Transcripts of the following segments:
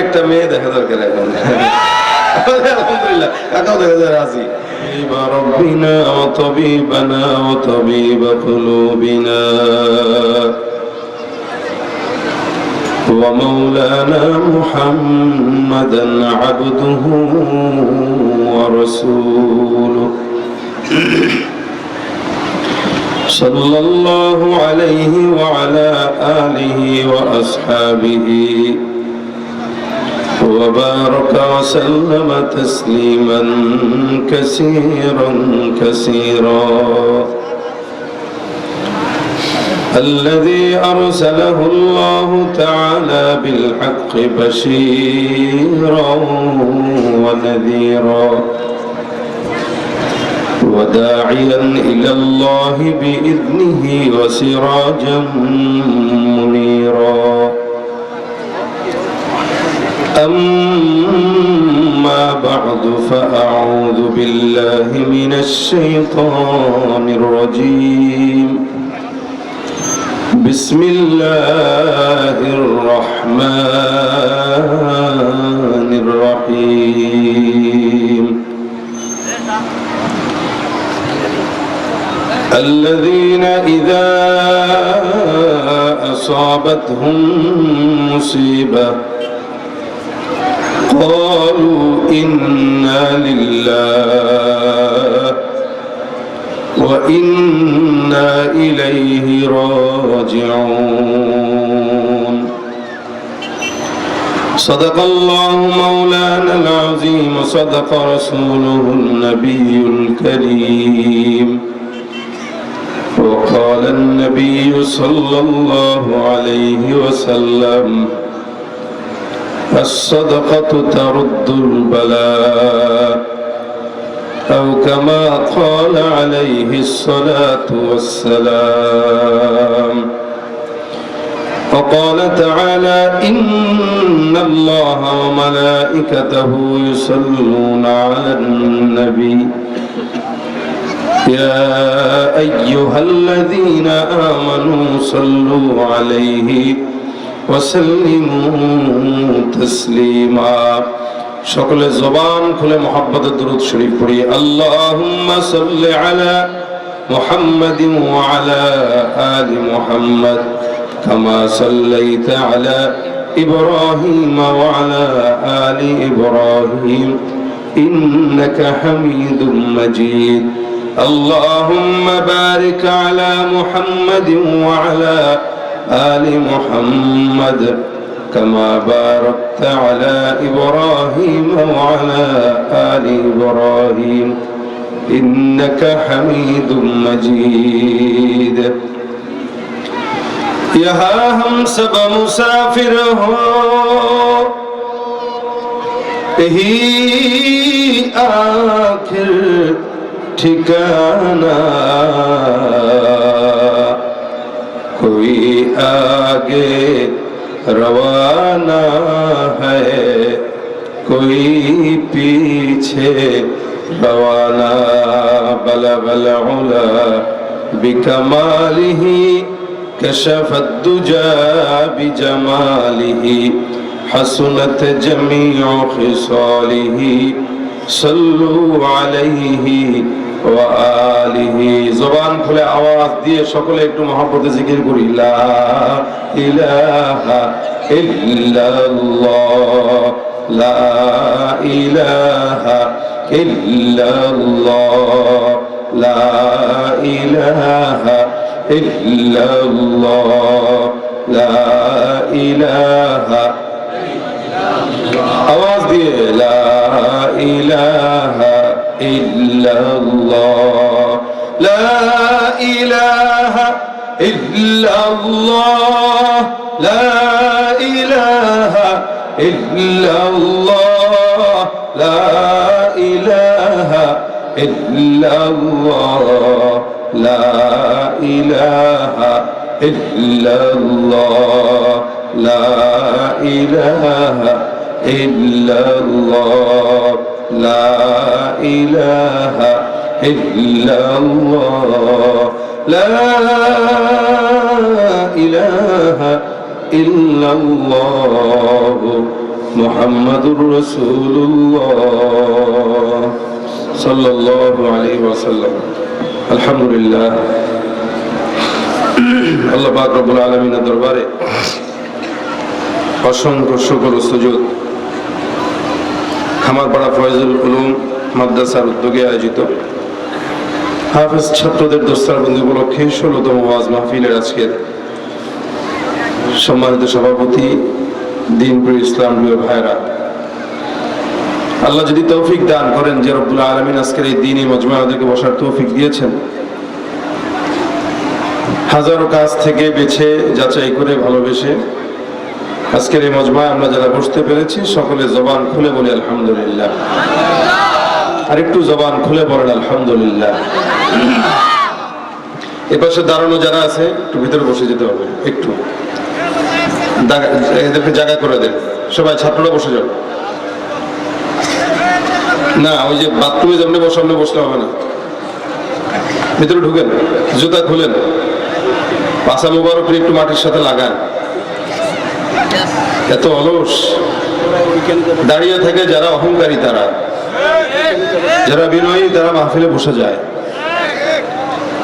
একটা মেয়ে দেখা দরকার এখন। আলহামদুলিল্লাহ, কাকাও দেখা যায় রাজি। ربنا وطبيبنا وطبيب قلوبنا ومولانا محمدا عبده ورسوله صلى الله عليه وعلى آله وأصحابه وبارك وسلم تسليما كثيرا كثيرا. الذي أرسله الله تعالى بالحق بشيرا ونذيرا وداعيا إلى الله بإذنه وسراجا منيرا. أما بعد فأعوذ بالله من الشيطان الرجيم. بسم الله الرحمن الرحيم. الذين إذا أصابتهم مصيبة قالوا إنا لله وإنا إليه راجعون. صدق الله مولانا العظيم وصدق رسوله النبي الكريم. وقال النبي صلى الله عليه وسلم الصدقة ترد البلاء أو كما قال عليه الصلاة والسلام. وقال تعالى إن الله وملائكته يصلون على النبي يا أيها الذين آمنوا صلوا عليه وسلموا تسليما. সকলে জবান খুলে মুহাব্বতের দরুদ শরীফ পড়ি। আল্লাহুম্মা সাল্লি আলা মুহাম্মাদিন ওয়া আলা আলি মুহাম্মাদ কামা সাল্লাইতা আলা ইব্রাহিম ওয়া আলা আলি ইব্রাহিম ইন্নাকা হামিদুম মাজিদ। আল্লাহুম্মা বারিক আলা মুহাম্মাদিন ওয়া আলা آل محمد كما باركت على إبراهيم وعلى آل إبراهيم إنك حميد مجيد. यहाँ हम सब मुसाफिर हो यही आखिर ठिकाना कोई आगे रवाना है कोई पीछे रवाना. बलगल उला बिकमालिही कशफत दुजा बिजमालिही हसनत जमीउ खिसालिही सल्लु अलैहि ওয়া আলিহি। জবান খুলে আওয়াজ দিয়ে সকলে একটু মহব্বতে জিকির করি লা ইলাহা ইল্লাল্লাহ লা ইলাহা ইল্লাল্লাহ লা ইলাহা ইল্লাল্লাহ লা ইলাহা আওয়াজ দিয়ে লা ইলাহা illallah la ilaha illallah la ilaha illallah la ilaha illallah la ilaha illallah la ilaha illallah la ilaha illallah la ilaha illallah মুহাম্মাদুর রাসূলুল্লাহ সাল্লাল্লাহু আলাইহি ওয়াসাল্লাম। আলহামদুলিল্লাহ, আল্লাহ পাক রব্বুল আলামিনের দরবারে অসংখ্য শুকর ও সুজুদ। খামারপাড়া ফয়জুল উলুম মাদ্রাসার উদ্যোগে আয়োজিত হাফেজ ছাত্রদের দোস্তারবন্দি উপলক্ষে 16তম ওয়াজ মাহফিলের আজকের সম্মানিত সভাপতি, দ্বীনপ্রিয় ইসলাম প্রিয় ভাইরা, আল্লাহ যদি তৌফিক দান করেন যে রব্বুল আলামিন আজকের এই দ্বীনি মজমায়ে আমাদেরকে বসার তৌফিক দিয়েছেন, হাজারো কাজ থেকে বেছে যাচাই করে ভালোবেসে আজকের এই মজমায় আমরা যারা বসতে পেরেছি সকলে জবান খুলে বলি আলহামদুলিল্লাহ। আর একটু জবান খুলে বলেন আলহামদুলিল্লাহ। এপাশে দাঁড়ানো যারা আছে একটু ভিতরে বসে যেতে হবে, একটু এদেরকে জায়গা করে দেন। সবাই ছাত্ররা বসে যাও না, ওই যে বাথরুমে যেমন সামনে বসলে হবে না, ভিতরে ঢুকেন, জুতা খুলেন, পাছা মোবারক একটু মাটির সাথে লাগান। এত অলস দাঁড়িয়ে থাকে যারা অহংকারী, তারা যারা বিনয়ী, তারা মাহফিলে বসে যায়।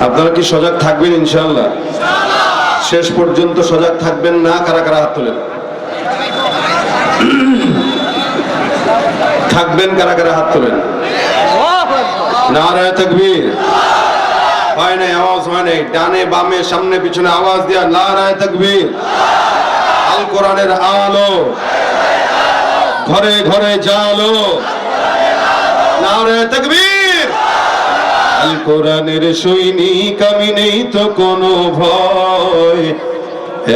আপনারা কি সজাগ থাকবেন ইনশাআল্লাহ? শেষ পর্যন্ত সজাগ থাকবেন না? কারা কারা হাত তোলেন? থাকবেন কারা কারা হাত তোলেন? নারায়ে তাকবীর। হয় নাই, আওয়াজ হয় নাই। ডানে বামে সামনে পিছনে আওয়াজ দিয়া নারায়ে তাকবীর। আল কোরআনের আলো ঘরে ঘরে জালো, নারায়ে তাকবীর। আল কোরআনের সৈনিক আমি, নেই তো কোনো ভয়,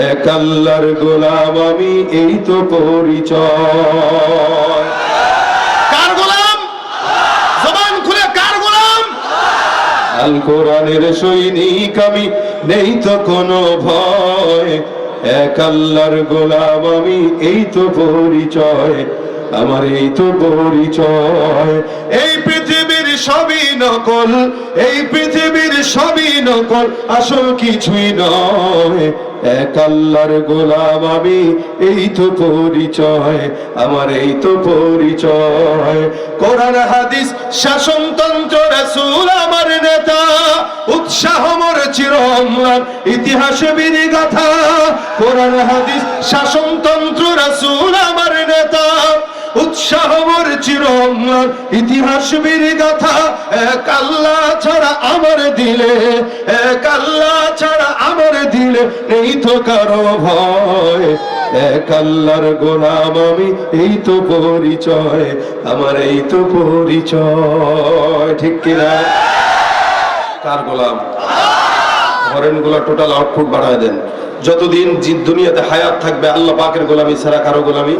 এক আল্লাহর গোলাম আমি, এই তো পরিচয়। কার গোলাম? জবান খুলে কার গোলাম? আল কোরআনের সৈনিক আমি, নেই তো কোনো ভয়, এক আল্লাহর গোলাম আমি, এই তো পরিচয় আমার, এই তো পরিচয়। এই পৃথিবীর সবই নকল, এই পৃথিবীর সবই নকল, আসল কিছুই নয়, এক আল্লাহর গোলাম আমি, এই তো পরিচয় আমার, এই তো পরিচয়। কোরআন হাদিস শাসনতন্ত্র রাসূল আমার নেতা, উৎসাহ মোর চিরম্লান ইতিহাস বীর গাথা। কোরআন হাদিস শাসনতন্ত্র রাসূল আমার নেতা, উৎসাহ মোর চিরম্লান ইতিহাস বীর গাথা। এক আল্লাহ ছাড়া আমার দিলে, এক আল্লাহ ছাড়া আমার দিলে, নেই তো কারো ভয়, এক আল্লাহর গোলাম আমি, এই তো পরিচয় আমার, এই তো পরিচয়। ঠিক কিনা? কার গোলাম? হরেন গুলা টোটাল আউটপুট বাড়ায় দেন। যতদিন দুনিয়াতে হায়াত থাকবে আল্লাহ পাকের গোলামি ছাড়া কারো গোলামি,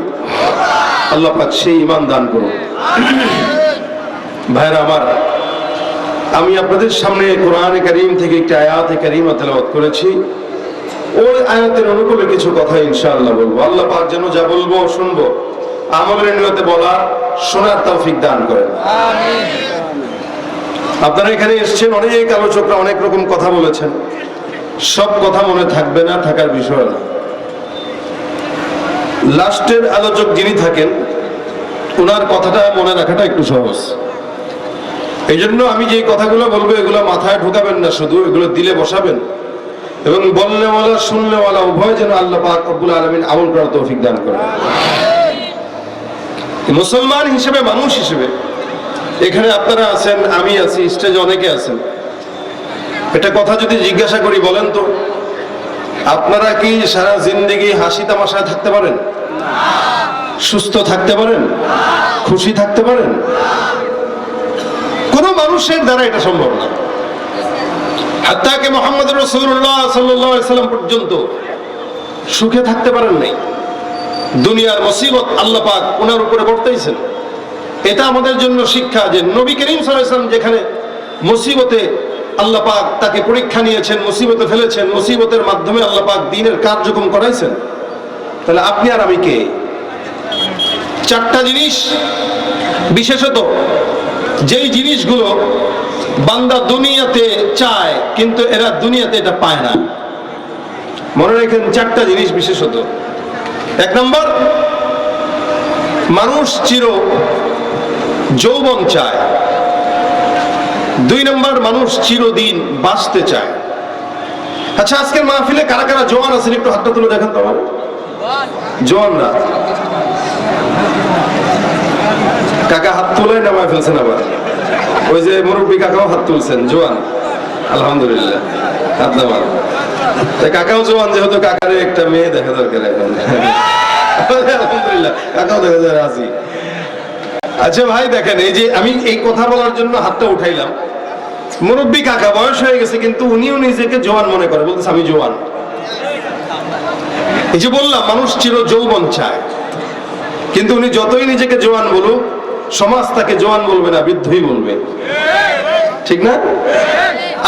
আল্লাহ পাক সেই ঈমান দান করুন। ভাইরা আমার, আমি আপনাদের সামনে কোরআনে কারীম থেকে একটি আয়াতে কারীমা তেলাওয়াত করেছি। ওই আয়াতের অনুকূলে কিছু কথা ইনশাআল্লাহ বলবো। আল্লাহ পাক যেন যা বলবো শুনবো আমলের নিয়তে বলা শোনার তৌফিক দান করেন, আমিন। আপনারা এখানে এসেছেন, অনেক আলোচকরা অনেক রকম কথা বলেছেন, সব কথা মনে থাকবে না, থাকার বিষয় না। লাস্টের আলোচক যিনি থাকেন ওনার কথাটা মনে রাখাটা একটু সহজ। এই জন্য আমি যে কথাগুলো বলবো এগুলো মাথায় ঢোকাবেন না, শুধু এগুলো দিলে বসাবেন, এবং বলনেওয়ালা শুননেওয়ালা উভয় যেন আল্লাহ পাক রব্বুল আলামিন আমল করার তৌফিক দান করেন। মুসলমান হিসেবে, মানুষ হিসেবে এখানে আপনারা আছেন, আমি আছি, স্টেজে অনেকে আছেন। এটা কথা যদি জিজ্ঞাসা করি, বলেন তো আপনারা কি সারা জিন্দেগি হাসি তামাশায় থাকতে পারেন? সুস্থ থাকতে পারেন? খুশি থাকতে পারেন? কোন মানুষের দ্বারা এটা সম্ভব না। হাত্তা কে মুহাম্মদ রাসূলুল্লাহ সাল্লাল্লাহু আলাইহি ওয়াসাল্লাম পর্যন্ত সুখে থাকতে পারেন নাই। দুনিয়ার মুসিবত আল্লাহ পাক ওনার উপরে বর্তাইছেন। এটা আমাদের জন্য শিক্ষা যে নবী করিম সাল্লাল্লাহু আলাইহি ওয়াসাল্লাম যেখানে মুসিবতে আল্লাহ পাক তাকে পরীক্ষা নিয়েছেন, মুসিবতে ফেলেছেন, মুসিবতের মাধ্যমে আল্লাহ পাক দ্বীনের কার্যক্রম করাইছেন, তাহলে আপনি আর আমি কে? চারটা জিনিস বিশেষত, যেই জিনিসগুলো বান্দা দুনিয়াতে চায় কিন্তু এরা দুনিয়াতে এটা পায় না। মনে রাখেন চারটা জিনিস বিশেষত। এক নম্বর, মানুষ চির যৌবন চায়। 2 নম্বর, মানুষ চিরদিন বাঁচতে চায়। আচ্ছা, আজকের মাহফিলে কারা কারা জওয়ান আছেন একটু হাতটা তুলে দেখেন তো আমার। জওয়ানরা কাকা হাত তুলে নামায় ফেলছেন, আবার ওই যে মুরব্বী কাকাও হাত তুলছেন। জওয়ান, আলহামদুলিল্লাহ, হাত নামান। কাকাও জওয়ান, যেহেতু কাকারে একটা মেয়ে দেখা দরকার এখন। আলহামদুলিল্লাহ, কাকাও দেখা যায় রাজি। আচ্ছা ভাই দেখেন, এই যে আমি এই কথা বলার জন্য হাতটা উঠাইলাম। মুরব্বী কাকা, বয়স হয়ে গেছে, কিন্তু উনিও নিজেকে জওয়ান মনে করে, বলতেছে আমি জওয়ান। এই যে বললাম মানুষ চির যৌবন চায়, কিন্তু উনি যতই নিজেকে জওয়ান বলুক, সমাজ তাকে জওয়ান বলবে না, বৃদ্ধই বলবে। ঠিক না?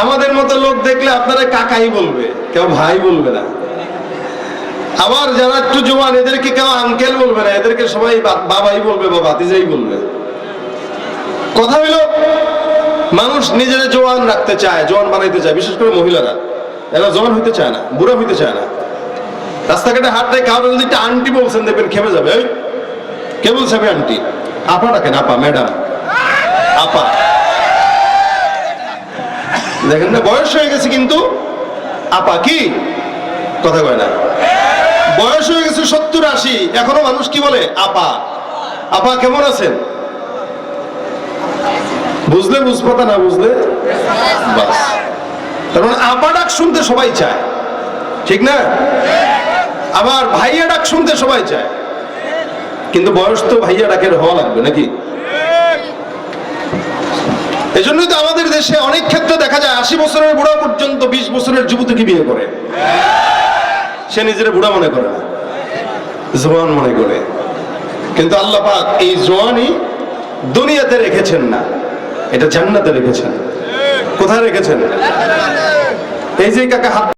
আমাদের মতো লোক দেখলে আপনারা কাকাই বলবে, কেউ ভাই বলবে না। আবার যারা একটু জওয়ান, এদেরকে কেউ আঙ্কেল বলবে না, এদেরকে সবাই বাবাই বলবে বা ভাতিজাই বলবে। কথা হইলো, মানুষ নিজের জওয়ান রাখতে চায়, জওয়ান বানাইতে চায়। বিশেষ করে মহিলারা, এরা জওয়ান হইতে চায় না, বুড়া হইতে চায় না। রাস্তাঘাটে হাঁটতে কাউকে যদি একটা আন্টি বলছেন, দেখবেন খেপে যাবে। কে বলছে আমি আন্টি? আপা ডাকেন, আপা, ম্যাডাম, আপা। দেখেন না, বয়স হয়ে গেছে কিন্তু আপা কি কথা কয় না। বয়স হয়ে গেছে 70-80, এখনো মানুষ কি বলে? আপা। আপা কেমন আছেন? বুঝলে বুঝপাতা, না বুঝলে বাস। তার মানে আপা ডাক শুনতে সবাই চায়, ঠিক না? আবার ভাইয়া ডাক শুনতে সবাই চায়, কিন্তু বয়স তো ভাইয়া ডাকের হওয়া লাগবে নাকি? এজন্যই তো আমাদের দেশে অনেক ক্ষেত্রে দেখা যায় 80 বছরের বুড়া পর্যন্ত 20 বছরের যুবতীকে বিয়ে করে। সে নিজের বুড়া মনে করে না, জওয়ান মনে করে। কিন্তু আল্লাহ পাক এই জওয়ানি দুনিয়াতে রেখেছেন না, এটা জান্নাতে রেখেছেন। কোথায় রেখেছেন? এই যে কাকা হাত